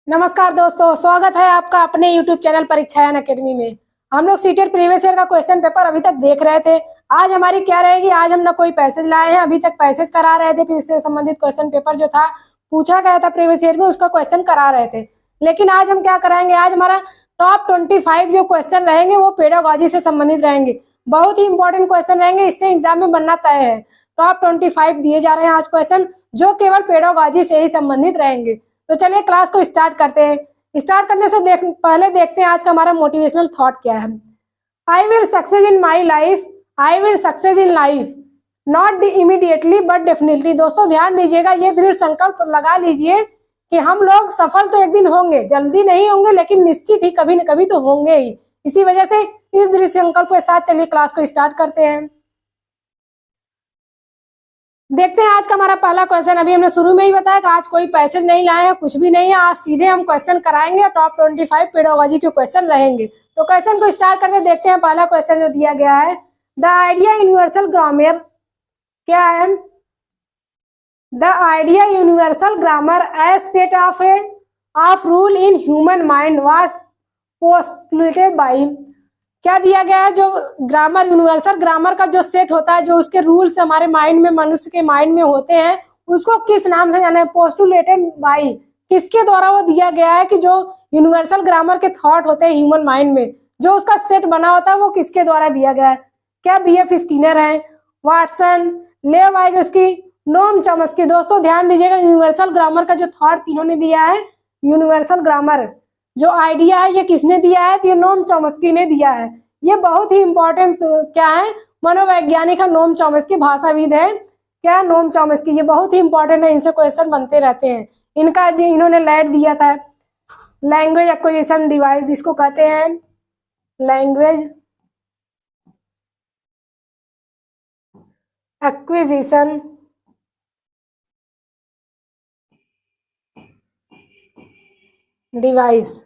नमस्कार दोस्तों, स्वागत है आपका अपने YouTube चैनल परीक्षायान एकेडमी में। हम लोग सीटेट प्रीवियस ईयर का क्वेश्चन पेपर अभी तक देख रहे थे। आज हमारी क्या रहेगी, आज हम ना कोई पैसेज लाए हैं, अभी तक पैसेज करा रहे थे, फिर उससे संबंधित क्वेश्चन पेपर जो था पूछा गया था प्रीवियस ईयर में, उसका क्वेश्चन करा रहे थे। लेकिन आज हम क्या कराएंगे, आज हमारा टॉप 25 जो क्वेश्चन रहेंगे वो पेडागोजी से संबंधित रहेंगे। बहुत ही इंपॉर्टेंट क्वेश्चन रहेंगे, इससे एग्जाम में बनना तय है। टॉप 25 दिए जा रहे हैं आज क्वेश्चन, जो केवल पेडागोजी से ही संबंधित रहेंगे। तो चलिए क्लास को स्टार्ट करते हैं। स्टार्ट करने से पहले देखते हैं आज का हमारा मोटिवेशनल थॉट क्या है। I will success in my life, I will success in life, not immediately but definitely. दोस्तों ध्यान दीजिएगा, ये दृढ़ संकल्प लगा लीजिए कि हम लोग सफल तो एक दिन होंगे, जल्दी नहीं होंगे लेकिन निश्चित ही कभी न कभी तो होंगे ही। इसी वजह से इस दृढ़ संकल्प के साथ चलिए क्लास को स्टार्ट करते हैं। देखते हैं आज का हमारा पहला क्वेश्चन। अभी हमने शुरू में ही बताया कि आज कोई पैसेज नहीं लाए हैं, कुछ भी नहीं है, आज सीधे हम क्वेश्चन कराएंगे। टॉप 25 पेडागोजी के क्वेश्चन रहेंगे। तो क्वेश्चन को स्टार्ट करके देखते हैं। पहला क्वेश्चन जो दिया गया है, द आइडिया यूनिवर्सल ग्रामर क्या है? The idea universal grammar as set of rule in human mind was postulated by. क्या दिया गया है? जो ग्रामर, यूनिवर्सल ग्रामर का जो सेट होता है, जो उसके रूल्स हमारे माइंड में, मनुष्य के माइंड में होते हैं, उसको किस नाम से जाना है? Postulated by. किसके द्वारा वो दिया गया है कि जो यूनिवर्सल ग्रामर के थॉट होते हैं ह्यूमन माइंड में, जो उसका सेट बना होता है, वो किसके द्वारा दिया गया है? क्या BF स्किनर है, वाटसन, लेव वाइगोस्की, नोम चॉम्स्की? दोस्तों ध्यान दीजिएगा, यूनिवर्सल ग्रामर का जो थॉट किन्होंने दिया है, यूनिवर्सल ग्रामर जो आइडिया है, ये किसने दिया है? तो ये नोम चॉम्स्की ने दिया है। ये बहुत ही इंपॉर्टेंट क्या है, मनोवैज्ञानिक है नोम चॉम्स्की, भाषाविद है क्या, नोम चॉम्स्की। ये बहुत ही इंपॉर्टेंट है, इनसे क्वेश्चन बनते रहते हैं। इनका जो इन्होंने लैड दिया था, लैंग्वेज एक्विजिशन डिवाइस जिसको कहते हैं, लैंग्वेज एक्विजिशन डिवाइस,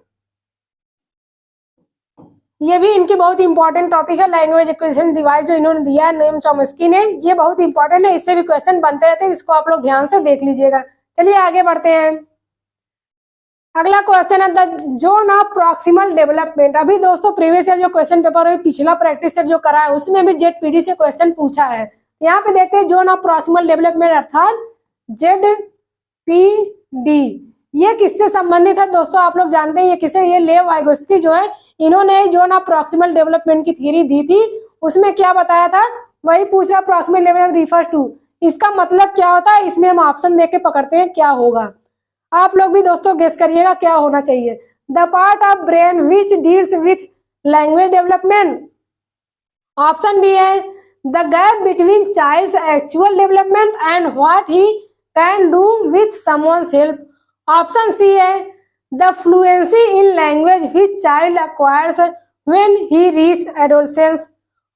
ये भी इनकी बहुत इंपॉर्टेंट टॉपिक है। लैंग्वेज एक्विजिशन डिवाइस जो इन्होंने दिया है नोम चॉम्स्की ने, ये बहुत इंपॉर्टेंट है, इससे भी क्वेश्चन बनते रहते हैं, इसको आप लोग ध्यान से देख लीजिएगा। चलिए आगे बढ़ते हैं। अगला क्वेश्चन है the zone of proximal development. अभी दोस्तों प्रीवियस ईयर जो क्वेश्चन पेपर है, पिछला प्रैक्टिस सेट जो करा है, उसमें भी ZPD से क्वेश्चन पूछा है। यहाँ पे देखते हैं जोन ऑफ प्रॉक्सिमल डेवलपमेंट अर्थात ZPD, ये किससे संबंधित है? दोस्तों आप लोग जानते हैं ये किसे, ये लेव वाइगोस्की जो है, इन्होंने जोन ऑफ प्रॉक्सिमल डेवलपमेंट की थ्योरी दी थी। उसमें क्या बताया था, वही पूछ रहा, प्रॉक्सिमल डेवलपमेंट रिफर्स टू, इसका मतलब क्या होता है? इसमें हम ऑप्शन देके पकड़ते हैं क्या होगा। आप लोग भी दोस्तों गेस करिएगा क्या होना चाहिए। The part of brain which deals with language development. Option B है the gap between child's actual development and what he can do with someone's help. Option C है the fluency in language which child acquires when he reach adolescence.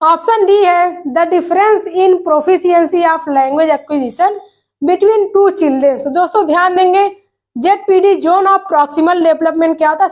Option D है the difference in proficiency of language acquisition between two children. तो दोस्तों ध्यान देंगे, ZPD zone of proximal development क्या होता है?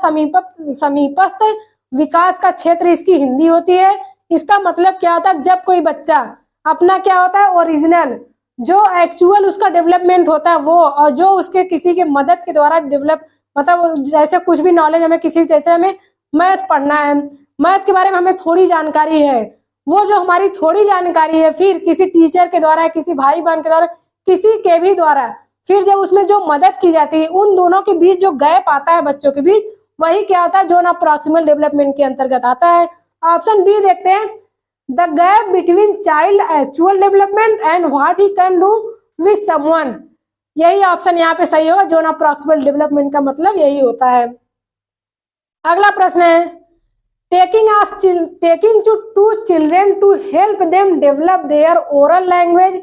समीपस्थ विकास का क्षेत्र, इसकी हिंदी होती है। इसका मतलब क्या होता है? जब कोई बच्चा अपना क्या होता है, ओरिजिनल जो एक्चुअल उसका डेवलपमेंट होता है वो, और जो उसके किसी के मदद के द्वारा डेवलप, मतलब जैसे कुछ भी नॉलेज हमें किसी, जैसे हमें मैथ पढ़ना है, मैथ के बारे में हमें थोड़ी जानकारी है, वो जो हमारी थोड़ी जानकारी है फिर किसी टीचर के द्वारा, किसी भाई बहन के द्वारा, किसी के भी द्वारा, फिर जब उसमें जो मदद की जाती है, उन दोनों के बीच जो गैप आता है बच्चों के बीच, वही क्या होता है? जोन ऑफ प्रॉक्सिमल डेवलपमेंट के अंतर्गत आता है। ऑप्शन बी देखते हैं, the gap between child actual development and what he can do with someone. यही ऑप्शन यहाँ पे सही होगा, जोन ऑफ प्रॉक्सिमल डेवलपमेंट का मतलब यही होता है। अगला प्रश्न है talking to children to help them develop their oral language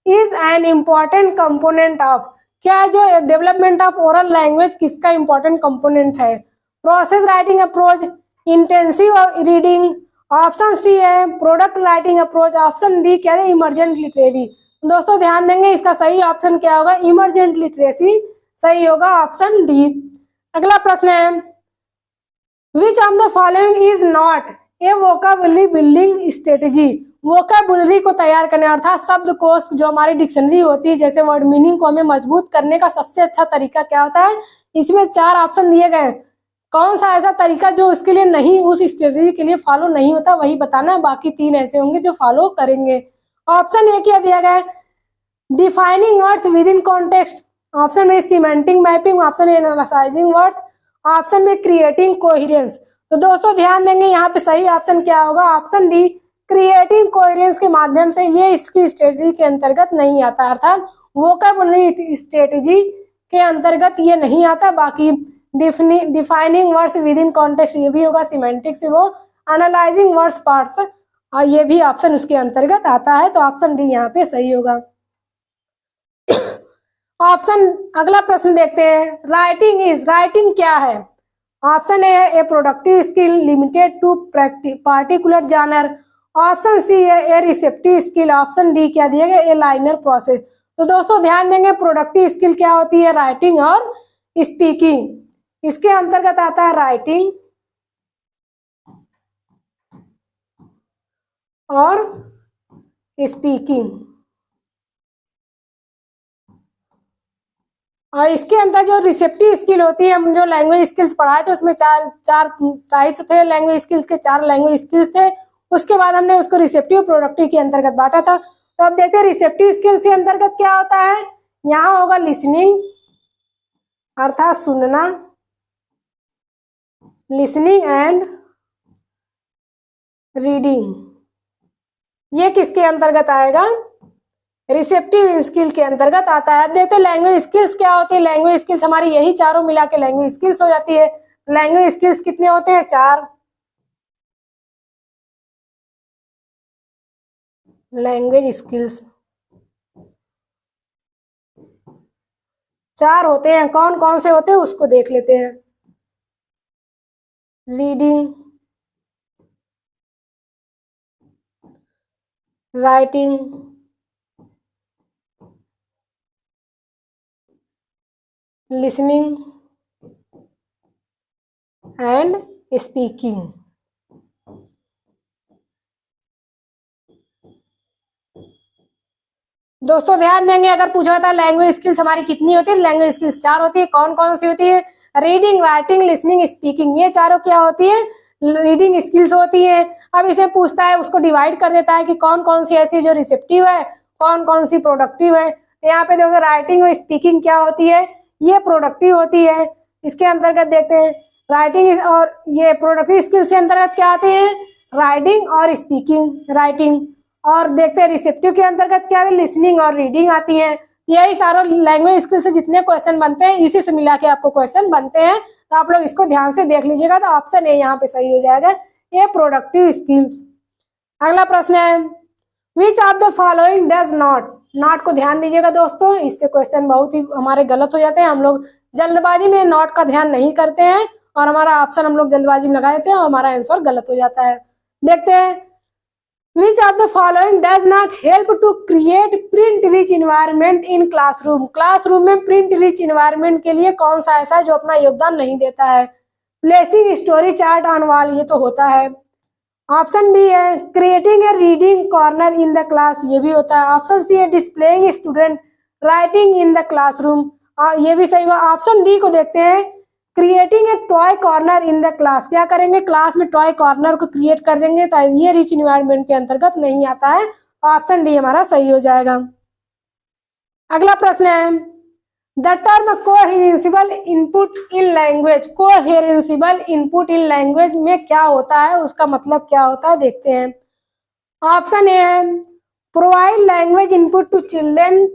is an important component of. क्या जो डेवलपमेंट ऑफ ओरल लैंग्वेज किसका इंपॉर्टेंट कंपोनेंट है? Process writing approach, intensive reading. Option C है product writing approach. Option D क्या है? Emergent literacy. दोस्तों ध्यान देंगे, इसका सही ऑप्शन क्या होगा? इमर्जेंट लिटरेसी सही होगा, ऑप्शन डी। अगला प्रश्न है which of the following is not a vocabulary building strategy. Vocabulary को तैयार करने अर्थात शब्दकोश जो हमारी डिक्शनरी होती है, जैसे वर्ड मीनिंग को हमें मजबूत करने का सबसे अच्छा तरीका क्या होता है। इसमें 4 ऑप्शन दिए गए, कौन सा ऐसा तरीका जो उसके लिए नहीं, उस स्ट्रेटजी के लिए फॉलो नहीं होता वही बताना है, बाकी 3 ऐसे होंगे जो फॉलो करेंगे। ऑप्शन ए क्या दिया गया है, defining words within context, option में semantic mapping, option A analysing words, option में क्रिएटिंग कोहेरेंस। तो दोस्तों ध्यान देंगे यहाँ पे सही ऑप्शन क्या होगा, ऑप्शन डी क्रिएटिंग कोहेरेंस के माध्यम से। ये इसकी स्ट्रेटजी के अंतर्गत नहीं आता, अर्थात वोकैबुलरी स्ट्रेटजी के अंतर्गत ये नहीं आता। बाकी defining words within context ये भी होगा, सिमेंटिक्स वो, एनालाइजिंग वर्ड्स पार्ट्स और ये भी ऑप्शन उसके अंतर्गत आता है। तो ऑप्शन डी यहाँ पे सही होगा। ऑप्शन अगला प्रश्न देखते हैं, राइटिंग क्या है। ऑप्शन ए है a productive skill limited to particular genre, option C है a receptive skill, option D क्या दिया गया ए लाइनर प्रोसेस। तो दोस्तों ध्यान देंगे प्रोडक्टिव स्किल क्या होती है, राइटिंग और स्पीकिंग, इसके अंतर्गत आता है राइटिंग और स्पीकिंग। और इसके अंदर जो रिसेप्टिव स्किल होती है, हम जो लैंग्वेज स्किल्स पढ़ाए थे उसमें चार टाइप्स थे लैंग्वेज स्किल्स के, 4 लैंग्वेज स्किल्स थे। उसके बाद हमने उसको रिसेप्टिव प्रोडक्टिव के अंतर्गत बांटा था। तो अब देखते हैं रिसेप्टिव स्किल्स के अंतर्गत क्या होता है। यहाँ होगा लिसनिंग अर्थात सुनना, लिसनिंग एंड रीडिंग, ये किसके अंतर्गत आएगा, रिसेप्टिव स्किल के अंतर्गत आता है। देखते हैं लैंग्वेज स्किल्स क्या होती है। लैंग्वेज स्किल्स हमारी यही चारों मिला के लैंग्वेज स्किल्स हो जाती है। लैंग्वेज स्किल्स कितने होते हैं, 4 लैंग्वेज स्किल्स 4 होते हैं। कौन कौन से होते हैं उसको देख लेते हैं। Reading, writing, listening and speaking. दोस्तों ध्यान देंगे अगर पूछा था लैंग्वेज स्किल्स हमारी कितनी होती है, लैंग्वेज स्किल्स 4 होती है। कौन कौन सी होती है, रीडिंग, राइटिंग, लिसनिंग, स्पीकिंग, ये चारों क्या होती है, रीडिंग स्किल्स होती है। अब इसे पूछता है, उसको डिवाइड कर देता है कि कौन कौन सी ऐसी जो रिसेप्टिव है, कौन कौन सी प्रोडक्टिव है। यहाँ पे देखो राइटिंग और स्पीकिंग क्या होती है, ये प्रोडक्टिव होती है। इसके अंतर्गत देखते हैं राइटिंग और ये प्रोडक्टिव स्किल्स के अंतर्गत क्या आते हैं, राइटिंग और स्पीकिंग, राइटिंग। और देखते हैं रिसेप्टिव के अंतर्गत क्या है, लिसनिंग और रीडिंग आती है। यही सारे लैंग्वेज स्किल से जितने क्वेश्चन बनते हैं इसी से मिला के आपको क्वेश्चन बनते हैं। तो आप लोग इसको ध्यान से देख लीजिएगा। तो ऑप्शन ए यहाँ पे सही हो जाएगा, ये प्रोडक्टिव स्किल्स। अगला प्रश्न है, which of the following does not को ध्यान दीजिएगा दोस्तों, इससे क्वेश्चन बहुत ही हमारे गलत हो जाते हैं। हम लोग जल्दबाजी में नॉट का ध्यान नहीं करते हैं और हमारा ऑप्शन हम लोग जल्दबाजी में लगा देते हैं और हमारा आंसर गलत हो जाता है। देखते हैं, Which of the following does not help to create print rich environment in classroom? Classroom में प्रिंट रिच इन्वायरमेंट के लिए कौन सा ऐसा है जो अपना योगदान नहीं देता है। Placing story chart on wall, ये तो होता है। ऑप्शन बी है creating a reading corner in the class, ये भी होता है। ऑप्शन सी है displaying student writing in the classroom, ये भी सही हुआ। ऑप्शन डी को देखते हैं, creating a toy corner in the class, क्या करेंगे, क्लास में टॉय कॉर्नर को क्रिएट कर देंगे। तो ये रिच इन्वायरमेंट के अंतर्गत नहीं आता है। ऑप्शन डी हमारा सही हो जाएगा। अगला प्रश्न है, the term comprehensible input in language, comprehensible input in language में क्या होता है, उसका मतलब क्या होता है, देखते हैं। ऑप्शन ए है provide language input to children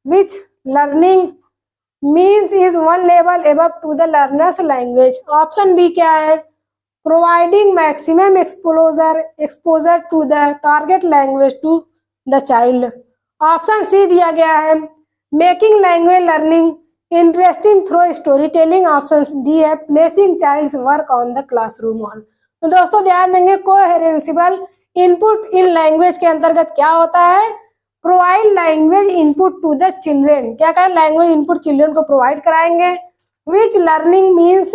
which learning means is 1 level above to the learner's language. Option B क्या है, providing maximum exposure to the target language to the child. Option C दिया गया है making language learning interesting through story telling. Option D है placing child's work on the classroom wall. तो दोस्तों ध्यान देंगे कोहेरेंसिबल इनपुट इन लैंग्वेज के अंतर्गत क्या होता है, provide language input to the children, क्या करें, लैंग्वेज इनपुट चिल्ड्रेन को प्रोवाइड कराएंगे। Which learning means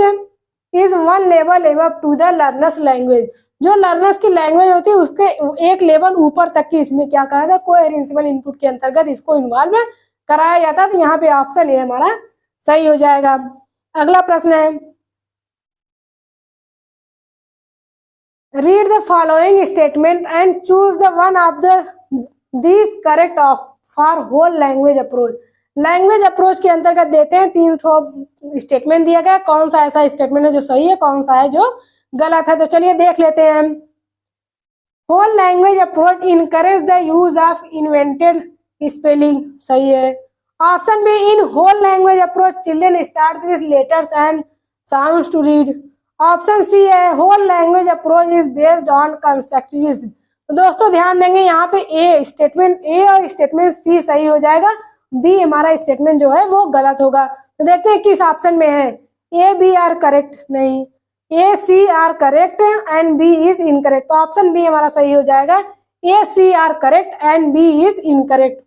is one level above to the learner's language. जो लर्नर्स की लैंग्वेज होती है उसके एक लेवल ऊपर तक की इसमें क्या करा था, कोहेरेंशियल इनपुट के अंतर्गत इसको इन्वॉल्व कराया जाता है। तो यहाँ पे ऑप्शन ए हमारा सही हो जाएगा। अगला प्रश्न है, read the following statement and choose the one of this correct of for whole language approach. Language approach के अंतर्गत देते हैं 3 स्टेटमेंट दिया गया, कौन सा ऐसा स्टेटमेंट है जो सही है, कौन सा है जो गलत है। तो चलिए देख लेते हैं। Whole language approach encourage the use of invented spelling, सही है। Option B, in whole language approach children start with letters and sounds to read. Option C है, whole language approach is based on constructivism. तो दोस्तों ध्यान देंगे यहाँ पे statement A और स्टेटमेंट सी सही हो जाएगा, बी हमारा स्टेटमेंट जो है वो गलत होगा। तो देखते हैं किस ऑप्शन में है, ए बी आर करेक्ट, नहीं, A C are correct and B is incorrect. तो ऑप्शन बी हमारा सही हो जाएगा, A C are correct and B is incorrect.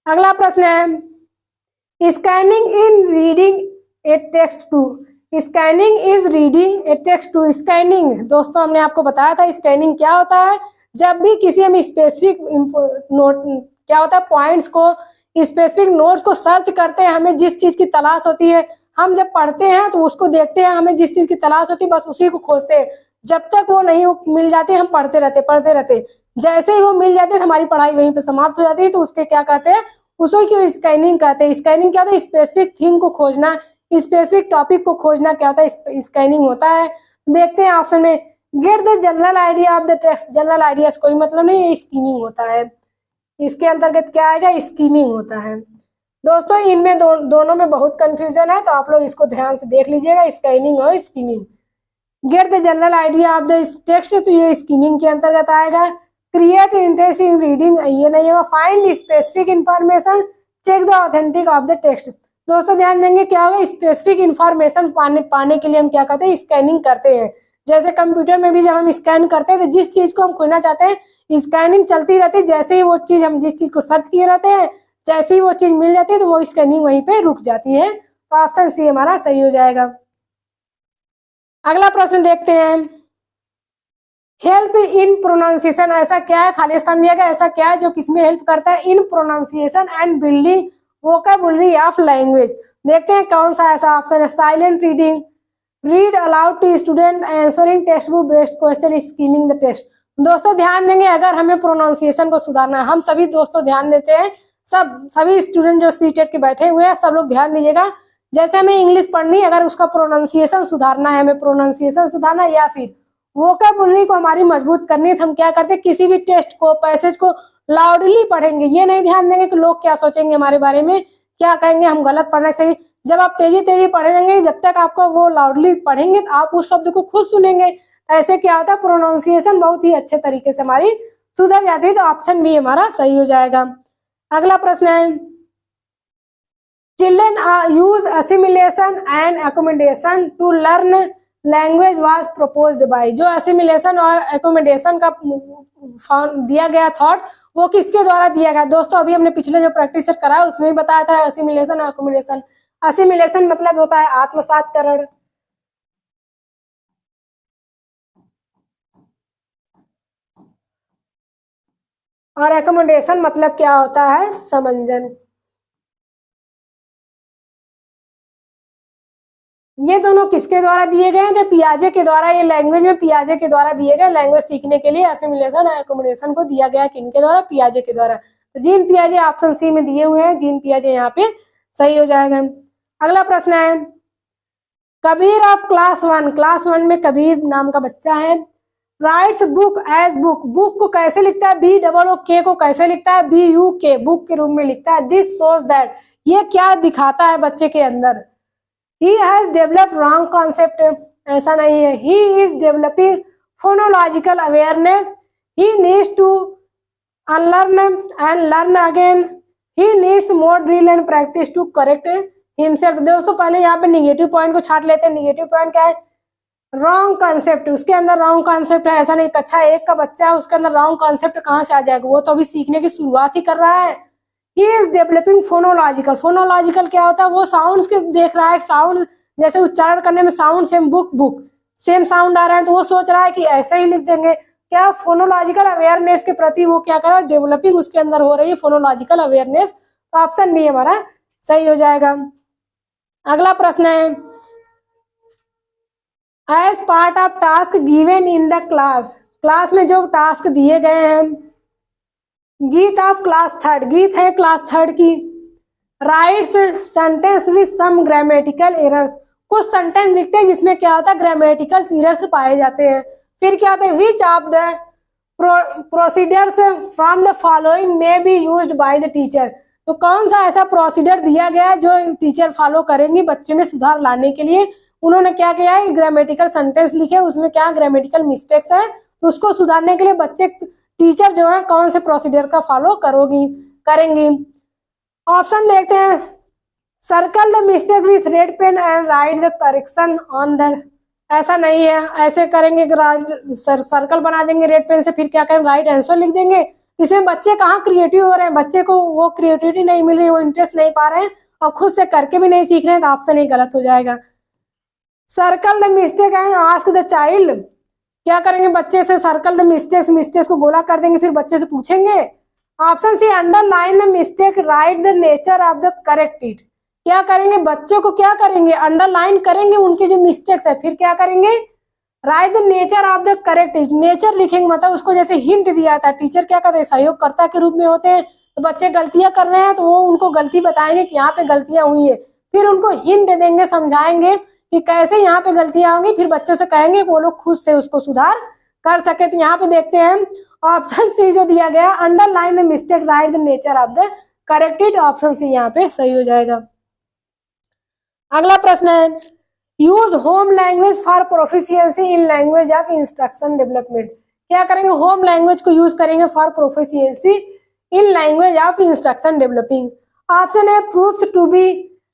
अगला प्रश्न है, scanning in reading a text to. Scanning is reading a text to. Scanning दोस्तों हमने आपको बताया था, स्कैनिंग क्या होता है, जब भी किसी हम स्पेसिफिक नोट क्या होता है पॉइंट्स को, स्पेसिफिक नोट्स को सर्च करते हैं, हमें जिस चीज की तलाश होती है, हम जब पढ़ते हैं तो उसको देखते हैं, हमें जिस चीज की तलाश होती है बस उसी को खोजते हैं, जब तक वो नहीं मिल जाती हम पढ़ते रहते। जैसे ही वो मिल जाती है हमारी पढ़ाई वहीं पे समाप्त हो जाती है। तो उसके क्या कहते हैं, उसको क्यों स्कैनिंग कहते हैं। स्कैनिंग क्या होता है, स्पेसिफिक थिंग को खोजना, स्पेसिफिक टॉपिक को खोजना क्या होता है, स्कैनिंग होता है। देखते हैं ऑप्शन में, gate the general idea of the text. General idea कोई मतलब नहीं, ये स्कीमिंग होता है। इसके अंतर्गत क्या आएगा, स्कीमिंग होता है। दोस्तों इनमें दोनों में बहुत कंफ्यूजन है, तो आप लोग इसको ध्यान से देख लीजिएगा, स्कैनिंग और skimming. Get the general idea of the text, तो ये स्कीमिंग के अंतर्गत आएगा। क्रिएट इंटरेस्ट इन रीडिंग, ये नहीं होगा। Find specific information, check the authentic of the text. दोस्तों ध्यान देंगे क्या होगा, स्पेसिफिक इंफॉर्मेशन पाने के लिए हम क्या करते हैं, स्कैनिंग करते हैं। जैसे कंप्यूटर में भी जब हम स्कैन करते हैं तो जिस चीज को हम खोजना चाहते हैं स्कैनिंग चलती रहती है, जैसे ही वो चीज हम जिस चीज को सर्च किए रहते हैं, जैसे ही वो चीज मिल जाती है तो वो स्कैनिंग वहीं पे रुक जाती है। तो ऑप्शन सी हमारा सही हो जाएगा। अगला प्रश्न देखते हैं, हेल्प इन प्रोनाउंसिएशन, ऐसा क्या है, खाली स्थान दिया गया, ऐसा क्या है जो किसमें हेल्प करता है, in pronunciation and building vocabulary of language. देखते हैं कौन सा ऐसा ऑप्शन है। Silent reading, read aloud to student, answering text book based question, skimming the text. दोस्तों ध्यान देंगे, अगर हमें प्रोनाउंसिएशन को सुधारना है, हम सभी दोस्तों ध्यान देते हैं, सभी स्टूडेंट जो सीटेट के बैठे हुए हैं सब लोग ध्यान दीजिएगा। जैसे हमें इंग्लिश पढ़नी, अगर उसका प्रोनाउंसिएशन सुधारना है, हमें प्रोनाउंसिएशन सुधारना या फिर वोकैबुलरी को हमारी मजबूत करनी है, तो हम क्या करते हैं, किसी भी टेक्स्ट को, पैसेज को लाउडली पढ़ेंगे। ये नहीं ध्यान देंगे कि लोग क्या सोचेंगे हमारे बारे में, क्या कहेंगे, हम गलत पढ़ना चाहिए। जब आप तेजी पढ़ेंगे, जब तक आपको वो लाउडली पढ़ेंगे तो आप उस शब्द को खुद सुनेंगे। ऐसे क्या होता है, प्रोनाउंसिएशन बहुत ही अच्छे तरीके से हमारी सुधर जाती है। तो ऑप्शन बी हमारा सही हो जाएगा। अगला प्रश्न है, children use assimilation and accommodation to learn language was proposed by. जो असिमिलेशन और अकोमोडेशन का दिया गया थॉट, वो किसके द्वारा दिया गया। दोस्तों अभी हमने पिछले जो प्रैक्टिस सेट करा उसमें भी बताया था असिमिलेशन और अकोमोडेशन। असिमिलेशन मतलब होता है आत्मसातकरण, और एकोमोडेशन मतलब क्या होता है, समंजन। ये दोनों किसके द्वारा दिए गए थे, पियाजे के द्वारा। ये लैंग्वेज में पियाजे के द्वारा दिए गए, लैंग्वेज सीखने के लिए असिमिलेशन और एकोमोडेशन को दिया गया किनके द्वारा, पियाजे के द्वारा। तो जीन पियाजे ऑप्शन सी में दिए हुए हैं, जीन पियाजे यहाँ पे सही हो जाएगा। अगला प्रश्न है, कबीर ऑफ क्लास 1, क्लास 1 में कबीर नाम का बच्चा है, writes book as book, book को कैसे लिखता है, BOOK को कैसे लिखता है, BUK, बुक के रूप में लिखता है। दिस शोज दैट, ये क्या दिखाता है बच्चे के अंदर, he has developed wrong concept, ऐसा नहीं है, he is developing phonological awareness, he needs to unlearn and learn again, he needs more drill and practice to correct himself। दोस्तों पहले यहाँ पे निगेटिव पॉइंट को छाट लेते हैं। निगेटिव पॉइंट क्या है, रॉन्ग कॉन्सेप्ट, उसके अंदर रॉन्ग कॉन्सेप्ट है। ऐसा नहीं, कक्षा 1 का बच्चा है, उसके अंदर रॉन्ग कॉन्सेप्ट कहाँ से आ जाएगा, वो तो अभी सीखने की शुरुआत ही कर रहा है। He is developing phonological, phonological क्या होता है, वो साउंड्स के देख रहा है, साउंड जैसे उच्चारण करने में sound same, book book same sound आ रहा है, तो वो सोच रहा है कि ऐसे ही लिख देंगे। क्या फोनोलॉजिकल अवेयरनेस के प्रति वो क्या कर रहा है, डेवलपिंग उसके अंदर हो रही है फोनोलॉजिकल अवेयरनेस। तो ऑप्शन बी हमारा सही हो जाएगा। अगला प्रश्न है, as part of task given in the class, class में जो टास्क दिए गए हैं, गीत ऑफ क्लास थर्ड, गीत है क्लास थर्ड की, writes sentence with some grammatical errors, कुछ सेंटेंस लिखते हैं जिसमें क्या होता है ग्रामेटिकल एरर्स पाए जाते हैं। फिर क्या होता है, which of the procedures from the following may be used by the teacher, तो कौन सा ऐसा प्रोसीजर दिया गया है जो टीचर फॉलो करेंगे बच्चे में सुधार लाने के लिए। उन्होंने क्या किया है, ग्रामेटिकल सेंटेंस लिखे, उसमें क्या ग्रामेटिकल मिस्टेक्स है, तो उसको सुधारने के लिए बच्चे टीचर जो है कौन से प्रोसीजर का फॉलो करेंगी। ऑप्शन देखते हैं, circle the mistake with red pen and write the correction on the, ऐसा नहीं है, ऐसे करेंगे सर्कल बना देंगे रेड पेन से, फिर क्या करेंगे राइट आंसर लिख देंगे। इसमें बच्चे कहाँ क्रिएटिव हो रहे हैं, बच्चे को वो क्रिएटिविटी नहीं मिल रही, वो इंटरेस्ट नहीं पा रहे हैं और खुद से करके भी नहीं सीख रहे हैं, तो ऑप्शन ही गलत हो जाएगा। Circle the mistake and ask the child, क्या करेंगे बच्चे से सर्कल द मिस्टेक्स को गोला कर देंगे, फिर बच्चे से पूछेंगे। Option C underline the mistake right the nature of the correct it, क्या करेंगे बच्चों को क्या करेंगे अंडरलाइन करेंगे उनके जो मिस्टेक्स है, फिर क्या करेंगे right the nature of the correct it, nature लिखेंगे, मतलब उसको जैसे हिंट दिया था टीचर क्या करते हैं सहयोगकर्ता के रूप में होते हैं, तो बच्चे गलतियां कर रहे हैं तो वो उनको गलती बताएंगे कि यहाँ पे गलतियां हुई है, फिर उनको हिंट देंगे समझाएंगे कि कैसे यहाँ पे गलतियां होंगी, फिर बच्चों से कहेंगे वो लोग खुद से उसको सुधार कर सके। तो यहाँ पे देखते हैं ऑप्शन सी जो दिया गया underline the mistake right the nature of the corrected, option C यहाँ पे सही हो जाएगा। अगला प्रश्न है, use home language for proficiency in language of instruction development, क्या करेंगे होम लैंग्वेज को यूज करेंगे for proficiency in language of instruction developing. Option है proves to be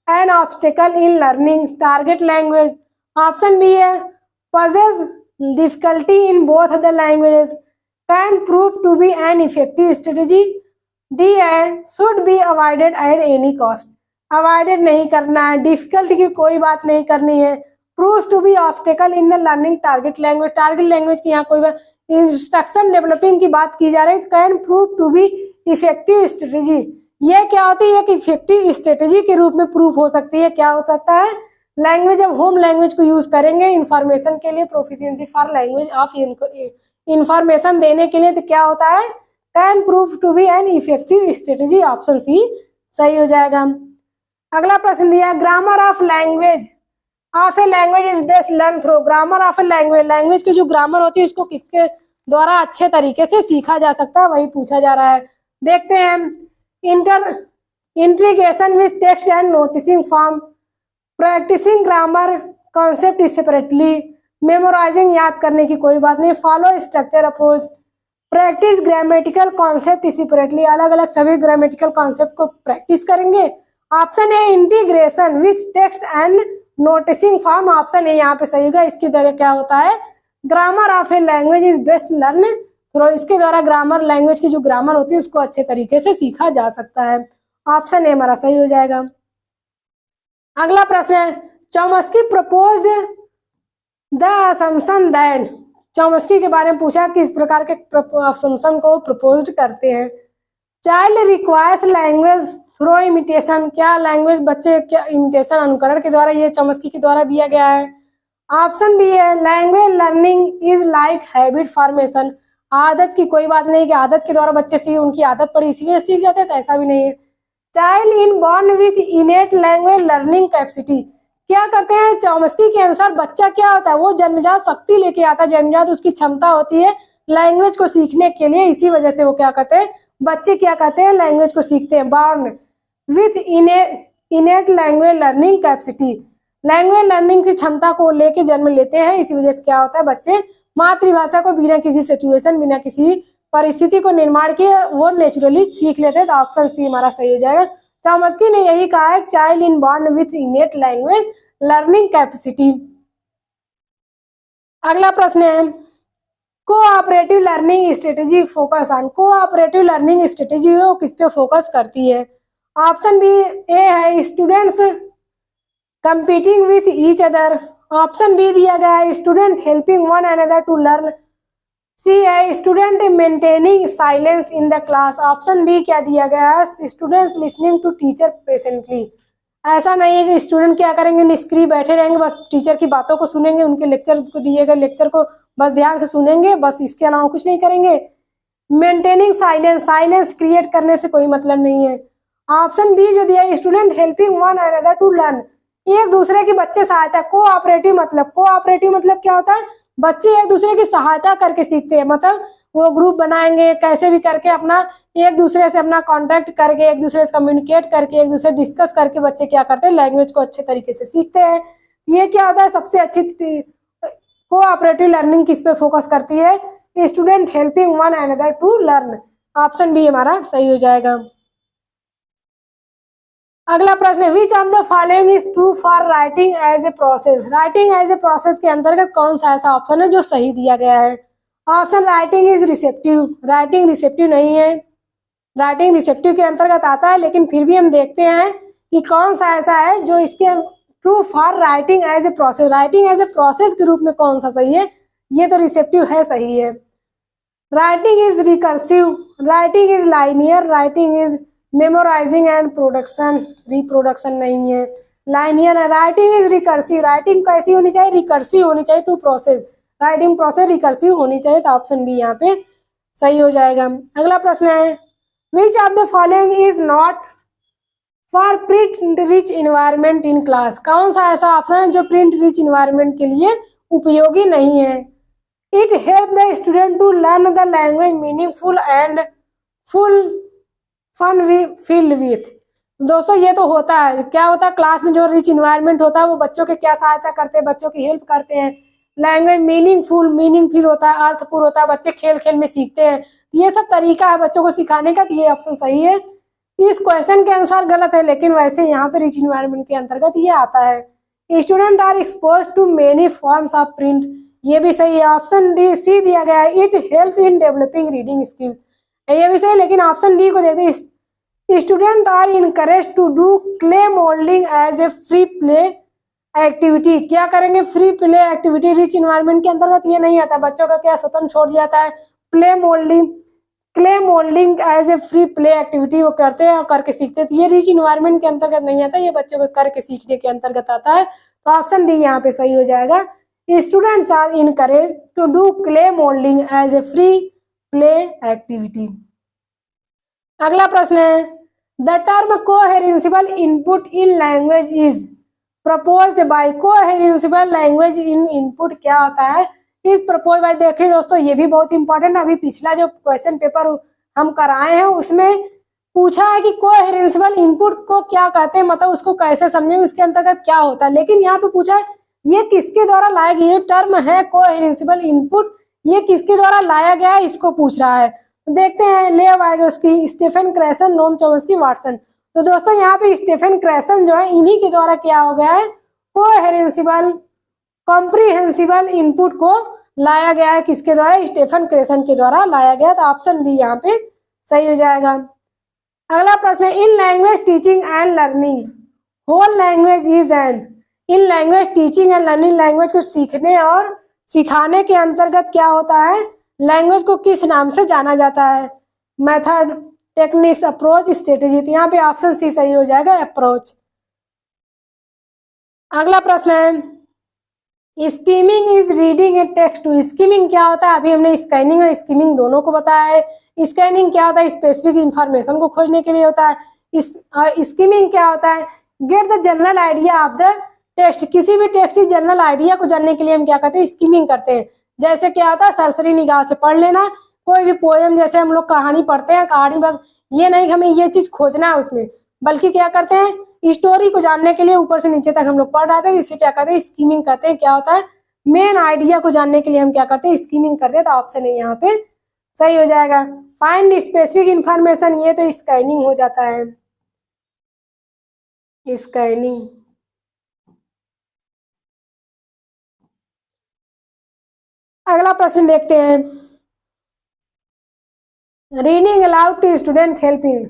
an obstacle in learning target language, option B है poses difficulty in both the languages, can prove to be an effective strategy, D है should be avoided at any cost, avoided नहीं करना है, difficulty की कोई बात नहीं करनी है, prove to be obstacle in the learning target language, target language की यहाँ कोई बात, इंस्ट्रक्शन डेवलपिंग की बात की जा रही है, can prove to be effective strategy, ये क्या होती है कि इफेक्टिव स्ट्रेटेजी के रूप में प्रूफ हो सकती है, क्या हो सकता है लैंग्वेज ऑफ होम लैंग्वेज को यूज करेंगे इंफॉर्मेशन के लिए, proficiency for language of information देने के लिए, तो क्या होता है can prove to be an effective strategy, option C सही हो जाएगा। अगला प्रश्न दिया grammar of language of a language is best learn through, grammar of a language, language की जो ग्रामर होती है उसको किसके द्वारा अच्छे तरीके से सीखा जा सकता है, वही पूछा जा रहा है। देखते हैं integration with text and noticing form, practicing grammar concept separately, memorizing याद करने की कोई बात नहीं, follow structure approach, practice grammatical concept separately, अलग अलग सभी ग्रामेटिकल कॉन्सेप्ट को प्रैक्टिस करेंगे। ऑप्शन है integration with text and noticing form, option है यहाँ पे सही होगा। इसके द्वारा क्या होता है grammar of a language is best learn through, इसके द्वारा ग्रामर लैंग्वेज की जो ग्रामर होती है उसको अच्छे तरीके से सीखा जा सकता है, ऑप्शन ए हमारा सही हो जाएगा। अगला प्रश्न है Chomsky proposed the assumption that, Chomsky के बारे में पूछा किस प्रकार के असम्पशन को प्रपोज्ड करते हैं। Child requires language through imitation, क्या लैंग्वेज बच्चे क्या इमिटेशन अनुकरण के द्वारा, ये चॉम्स्की के द्वारा दिया गया है। ऑप्शन बी है language learning is like habit formation, आदत की कोई बात नहीं कि आदत के द्वारा बच्चे सीख उनकी आदत पड़ी इसी सीख जाते हैं, तो ऐसा भी नहीं है। Children born with innate language learning capacity, क्या करते हैं चॉम्स्की के अनुसार बच्चा क्या होता है वो जन्मजात शक्ति लेके आता है, जन्मजात उसकी क्षमता होती है लैंग्वेज को सीखने के लिए, इसी वजह से वो क्या कहते हैं बच्चे क्या कहते हैं लैंग्वेज को सीखते हैं। Born with innate language learning capacity, language learning की क्षमता को लेके जन्म लेते हैं, इसी वजह से क्या होता है बच्चे मातृभाषा को बिना किसी सिचुएशन बिना किसी परिस्थिति को निर्माण किए वो नेचुरली सीख लेते हैं, तो ऑप्शन सी हमारा सही हो जाएगा। चॉम्स्की ने यही कहा है children born with innate language learning capacity. अगला प्रश्न है cooperative learning strategy focus on, cooperative learning strategy किस पे फोकस करती है। ऑप्शन बी ए है students competing with each other. Option B दिया गया है student helping one another to learn. C है student maintaining silence in the class. Option D क्या दिया गया है student listening to teacher patiently. ऐसा नहीं है कि स्टूडेंट क्या करेंगे निष्क्रिय बैठे रहेंगे बस टीचर की बातों को सुनेंगे, उनके लेक्चर को दिए गए लेक्चर को बस ध्यान से सुनेंगे, बस इसके अलावा कुछ नहीं करेंगे। मेंटेनिंग साइलेंस, साइलेंस क्रिएट करने से कोई मतलब नहीं है। ऑप्शन बी जो दिया student helping one another to learn, एक दूसरे की बच्चे सहायता। कोऑपरेटिव मतलब क्या होता है बच्चे एक दूसरे की सहायता करके सीखते हैं, मतलब वो ग्रुप बनाएंगे कैसे भी करके अपना एक दूसरे से अपना कांटेक्ट करके एक दूसरे से कम्युनिकेट करके एक दूसरे डिस्कस करके बच्चे क्या करते हैं लैंग्वेज को अच्छे तरीके से सीखते हैं। ये क्या होता है सबसे अच्छी कोऑपरेटिव लर्निंग किस पे फोकस करती है student helping one another to learn. Option B हमारा सही हो जाएगा। अगला प्रश्न है which of the following is true for writing as a process. Writing as a process के अंतर्गत कौन सा ऐसा ऑप्शन है जो सही दिया गया है। Option writing is receptive, writing receptive नहीं है, राइटिंग रिसेप्टिव के अंतर्गत आता है लेकिन फिर भी हम देखते हैं कि कौन सा ऐसा है जो इसके true for writing as a process, writing as a process के रूप में कौन सा सही है, ये तो रिसेप्टिव है सही है। Writing is recursive, writing is linear, writing is memorizing and production, reproduction नहीं है, लाइनियर है। राइटिंग इज रिकर्सिव, राइटिंग कैसी होनी चाहिए रिकर्सिव होनी चाहिए to process, writing process recursive होनी चाहिए, तो ऑप्शन बी यहाँ पे सही हो जाएगा। अगला प्रश्न है which of the following is not for print rich environment in class. कौन सा ऐसा ऑप्शन है जो प्रिंट रिच इन्वायरमेंट के लिए उपयोगी नहीं है। It help the student to learn the language meaningful and full fun field with. दोस्तों ये तो होता है क्या होता है क्लास में जो रिच इन्वायरमेंट होता है वो बच्चों के क्या सहायता करते हैं बच्चों की हेल्प करते हैं। लैंग्वेज मीनिंगफुल होता है अर्थपूर्ण होता है, बच्चे खेल खेल में सीखते हैं, ये सब तरीका है बच्चों को सिखाने का, तो ये ऑप्शन सही है। इस क्वेश्चन के अनुसार गलत है लेकिन वैसे यहाँ पे रिच इन्वायरमेंट के अंतर्गत ये आता है। Student are expose to many forms of print, ये भी सही है। ऑप्शन डी सी दिया गया है it help in developing reading skill, ये भी सही लेकिन ऑप्शन डी को देखते हैं student are encourage to do clay moulding as a free play activity. क्या करेंगे free play activity, rich environment के अंतर्गत ये नहीं आता, बच्चों का क्या स्वतंत्र छोड़ दिया जाता है। Clay moulding as a free play activity वो करते हैं और करके सीखते हैं, तो ये रिच इन्वायरमेंट के अंतर्गत नहीं आता, ये बच्चों को करके सीखने के अंतर्गत आता है, तो ऑप्शन डी यहाँ पे सही हो जाएगा। Students are encourage to do clay moulding as a free play activity. अगला प्रश्न है the term comprehensible input in language is proposed by. Comprehensible language in input क्या होता है इस प्रपोज बाय। देखिए दोस्तों ये भी बहुत इंपॉर्टेंट, अभी पिछला जो क्वेश्चन पेपर हम कराए हैं उसमें पूछा है कि कोहेरेंसिबल इनपुट को क्या कहते हैं, मतलब उसको कैसे समझें उसके अंतर्गत क्या होता है, लेकिन यहाँ पे पूछा है ये किसके द्वारा लाया गया, ये टर्म है कोहेरेंसिबल इनपुट, ये किसके द्वारा लाया गया है इसको पूछ रहा है। देखते हैं लेव Vygotsky, Stephen क्रैसन, Noam Chomsky, Watson. तो दोस्तों यहाँ पे स्टीफन क्रैसन जो है इन्हीं के द्वारा क्या हो गया है कोहेरेंसिबल कॉम्प्रिहेंसिबल इनपुट को लाया गया है, किसके द्वारा स्टीफन क्रैसन के द्वारा लाया गया, तो ऑप्शन बी यहाँ पे सही हो जाएगा। अगला प्रश्न है in language teaching and learning whole language is and. In language teaching and learning language को सीखने और सिखाने के अंतर्गत क्या होता है, लैंग्वेज को किस नाम से जाना जाता है, मेथड, टेक्निक्स, अप्रोच, स्ट्रेटेजी। तो यहाँ पे ऑप्शन सी सही हो जाएगा अप्रोच। अगला प्रश्न है skimming is reading a text to. Skimming क्या होता है, अभी हमने स्कैनिंग और स्कीमिंग दोनों को बताया है। स्कैनिंग क्या होता है स्पेसिफिक इंफॉर्मेशन को खोजने के लिए होता है। स्कीमिंग क्या होता है gate the general idea of the text, किसी भी टेक्स्ट की जनरल आइडिया को जानने के लिए हम क्या करते हैं स्कीमिंग करते हैं। जैसे क्या होता है सरसरी निगाह से पढ़ लेना, कोई भी पोएम जैसे हम लोग कहानी पढ़ते हैं, कहानी बस ये नहीं कि हमें ये चीज खोजना है उसमें, बल्कि क्या करते हैं स्टोरी को जानने के लिए ऊपर से नीचे तक हम लोग पढ़ रहे थे, इसे क्या कहते हैं स्कीमिंग करते हैं। क्या होता है मेन आइडिया को जानने के लिए हम क्या करते हैं स्कीमिंग करते हैं, तो ऑप्शन है यहाँ पे सही हो जाएगा। फाइंड स्पेसिफिक इंफॉर्मेशन, ये तो स्कैनिंग हो जाता है, स्कैनिंग। अगला प्रश्न देखते हैं reading aloud to student helping.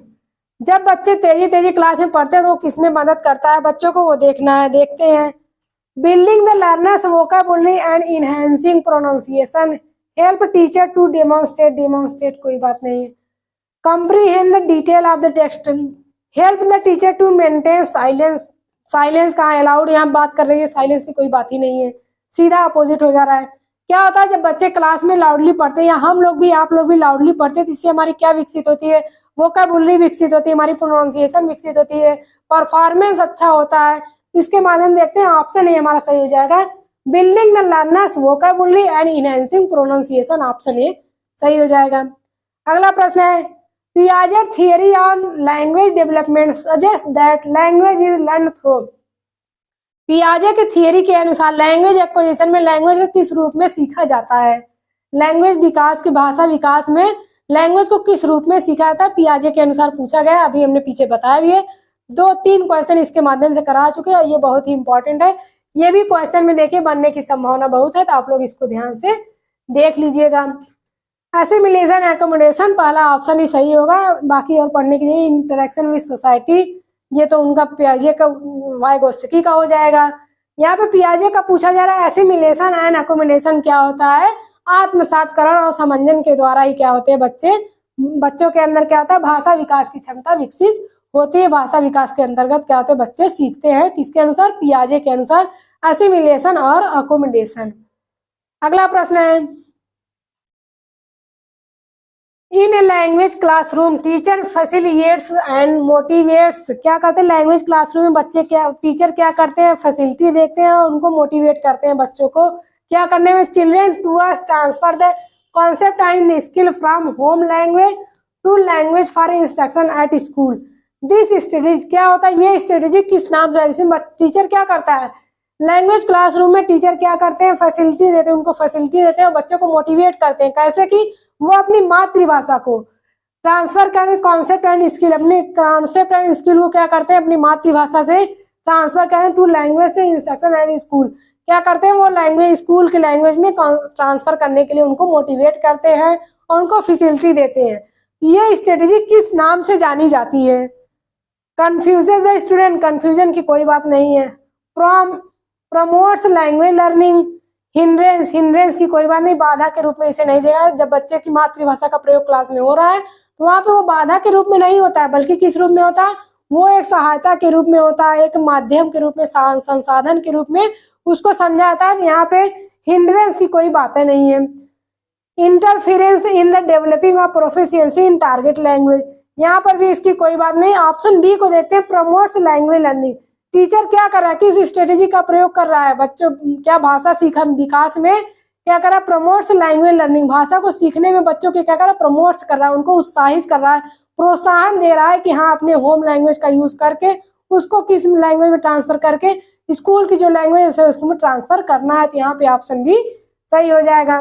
जब बच्चे तेजी तेजी क्लास में पढ़ते हैं तो वो किसमें मदद करता है, बच्चों को वो देखना है, देखते हैं। Building the learners vocabulary and enhancing pronunciation, help teacher to demonstrate कोई बात नहीं है। comprehend the detail of the text, help the teacher to maintain silence कहाँ अलाउड, यहाँ बात कर रही है साइलेंस की कोई बात ही नहीं है, सीधा अपोजिट हो जा रहा है। क्या होता है जब बच्चे क्लास में लाउडली पढ़ते हैं या हम लोग भी आप लोग भी लाउडली पढ़ते हैं तो इससे हमारी क्या विकसित होती है, वोकैबुलरी विकसित होती है, हमारी प्रोनाउंसिएशन विकसित होती है, परफॉर्मेंस अच्छा होता है। इसके माध्यम देखते हैं ऑप्शन ए हमारा सही हो जाएगा, building the learners vocabulary and enhancing pronunciation, option A सही हो जाएगा। अगला प्रश्न है, Piaget theory on language development suggest that language is learn through, पियाजे के थियरी के अनुसार लैंग्वेज एक्विजिशन में लैंग्वेज को किस रूप में सीखा जाता है, लैंग्वेज विकास की भाषा विकास में लैंग्वेज को किस रूप में सीखा जाता है, पियाजे के अनुसार पूछा गया। अभी हमने पीछे बताया भी है, 2-3 क्वेश्चन इसके माध्यम से करा चुके हैं, ये बहुत ही इंपॉर्टेंट है। ये भी क्वेश्चन में देखिए बनने की संभावना बहुत है, तो आप लोग इसको ध्यान से देख लीजिएगा। एसिमिलेशन एकोमोडेशन पहला ऑप्शन ही सही होगा, बाकी और पढ़ने के लिए इंटरेक्शन विद सोसाइटी, ये तो उनका पियाजे का वाइगोत्स्की का हो जाएगा। यहाँ पे पियाजे का पूछा जा रहा है एसिमिलेशन एंड एकोमोडेशन क्या होता है, आत्मसातकरण और समंजन के द्वारा ही क्या होते हैं बच्चों के अंदर क्या होता है, भाषा विकास की क्षमता विकसित होती है। भाषा विकास के अंतर्गत क्या होते हैं, बच्चे सीखते हैं किसके अनुसार, पियाजे के अनुसार, एसिमिलेशन और अकोमोडेशन। अगला प्रश्न है, in a language classroom teacher facilitates and motivates, क्या करते हैं लैंग्वेज क्लासरूम में बच्चे टीचर क्या करते हैं, फैसिलिटी देते हैं और उनको मोटिवेट करते हैं बच्चों को क्या करने में, children to transfer the concept and skill from home language to language for instruction at school. This strategy क्या होता है, ये स्ट्रेटेजी किस नाम से, इसमें टीचर क्या करता है, लैंग्वेज क्लासरूम में टीचर क्या करते हैं, फैसिलिटी देते हैं, उनको फैसिलिटी देते हैं, बच्चों को मोटिवेट करते हैं, कैसे कि वो अपनी मातृभाषा को ट्रांसफर करें, कॉन्सेप्ट एंड स्किल, अपने कॉन्सेप्ट एंड स्किल को क्या करते हैं अपनी मातृभाषा से ट्रांसफर करें to language to instruction and school, क्या करते हैं वो लैंग्वेज स्कूल के लैंग्वेज में ट्रांसफर करने के लिए उनको मोटिवेट करते हैं और उनको फैसिलिटी देते हैं। ये स्ट्रेटेजी किस नाम से जानी जाती है, कंफ्यूजेस द स्टूडेंट, कंफ्यूजन की कोई बात नहीं है, प्रमोट्स लैंग्वेज लर्निंग, हिंड्रेंस की कोई बात नहीं, बाधा के रूप में इसे नहीं देगा। जब बच्चे की मातृभाषा का प्रयोग क्लास में हो रहा है तो वहां पे वो बाधा के रूप में नहीं होता है, बल्कि किस रूप में होता है, वो एक सहायता के रूप में होता है, एक माध्यम के रूप में, संसाधन के रूप में उसको समझा जाता है। यहाँ पे हिंड्रेंस की कोई बातें नहीं है। Interference in the developing of proficiency in target language, यहाँ पर भी इसकी कोई बात नहीं। ऑप्शन बी को देखते हैं, प्रमोट्स लैंग्वेज लर्निंग, टीचर क्या कर रहा है, किस स्ट्रेटेजी का प्रयोग कर रहा है, बच्चों क्या भाषा सीखा विकास में क्या कर रहा है, प्रमोट्स लैंग्वेज लर्निंग, भाषा को सीखने में बच्चों के क्या कर रहा है, प्रमोट्स कर रहा है, उनको उत्साहित कर रहा है, प्रोत्साहन दे रहा है कि हाँ अपने होम लैंग्वेज का यूज करके उसको किस लैंग्वेज में ट्रांसफर करके स्कूल की जो लैंग्वेज है उसको ट्रांसफर करना है। तो यहाँ पे ऑप्शन भी सही हो जाएगा।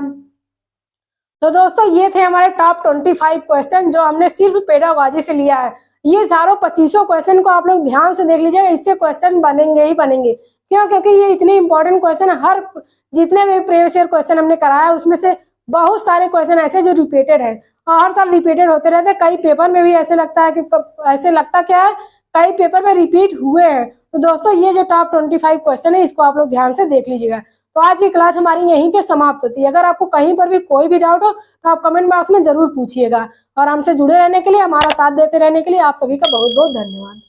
तो दोस्तों ये थे हमारे टॉप 25 क्वेश्चन जो हमने सिर्फ पेडागॉजी से लिया है। ये चारों 25 क्वेश्चन को आप लोग ध्यान से देख लीजिएगा, इससे क्वेश्चन बनेंगे ही बनेंगे। क्यों? क्योंकि ये इतने इंपॉर्टेंट क्वेश्चन, हर जितने भी प्रीवियस ईयर क्वेश्चन हमने कराया उसमें से बहुत सारे क्वेश्चन ऐसे जो रिपीटेड है और हर साल रिपीटेड होते रहते हैं। कई पेपर में भी ऐसे लगता है कि ऐसे लगता क्या है, कई पेपर में रिपीट हुए हैं। तो दोस्तों ये जो टॉप 25 क्वेश्चन है इसको आप लोग ध्यान से देख लीजिएगा। तो आज की क्लास हमारी यहीं पे समाप्त होती है। अगर आपको कहीं पर भी कोई भी डाउट हो तो आप कमेंट बॉक्स में जरूर पूछिएगा। और हमसे जुड़े रहने के लिए, हमारा साथ देते रहने के लिए आप सभी का बहुत बहुत धन्यवाद।